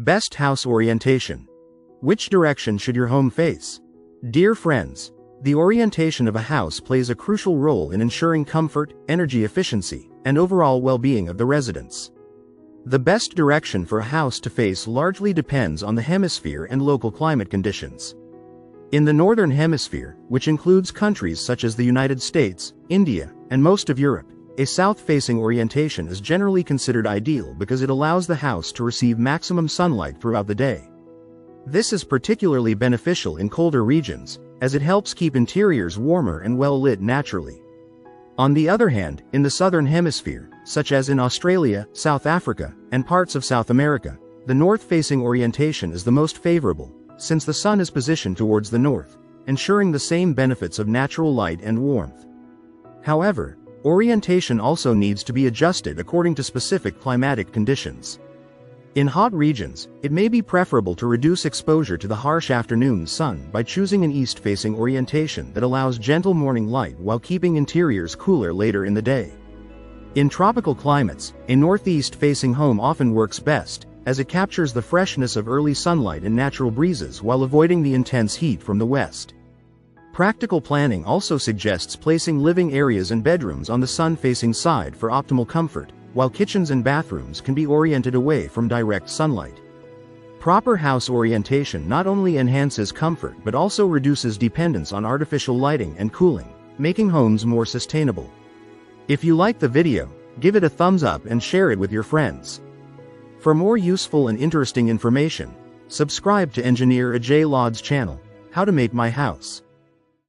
Best house orientation. Which direction should your home face? Dear friends, the orientation of a house plays a crucial role in ensuring comfort, energy efficiency, and overall well-being of the residents. The best direction for a house to face largely depends on the hemisphere and local climate conditions. In the Northern Hemisphere, which includes countries such as the United States, India, and most of Europe, a south-facing orientation is generally considered ideal because it allows the house to receive maximum sunlight throughout the day. This is particularly beneficial in colder regions, as it helps keep interiors warmer and well-lit naturally. On the other hand, in the Southern Hemisphere, such as in Australia, South Africa, and parts of South America, the north-facing orientation is the most favorable, since the sun is positioned towards the north, ensuring the same benefits of natural light and warmth. However, orientation also needs to be adjusted according to specific climatic conditions. In hot regions, it may be preferable to reduce exposure to the harsh afternoon sun by choosing an east-facing orientation that allows gentle morning light while keeping interiors cooler later in the day. In tropical climates, a northeast-facing home often works best, as it captures the freshness of early sunlight and natural breezes while avoiding the intense heat from the west. Practical planning also suggests placing living areas and bedrooms on the sun-facing side for optimal comfort, while kitchens and bathrooms can be oriented away from direct sunlight. Proper house orientation not only enhances comfort but also reduces dependence on artificial lighting and cooling, making homes more sustainable. If you like the video, give it a thumbs up and share it with your friends. For more useful and interesting information, subscribe to Engineer Ajay Lod's channel, How to Make My House.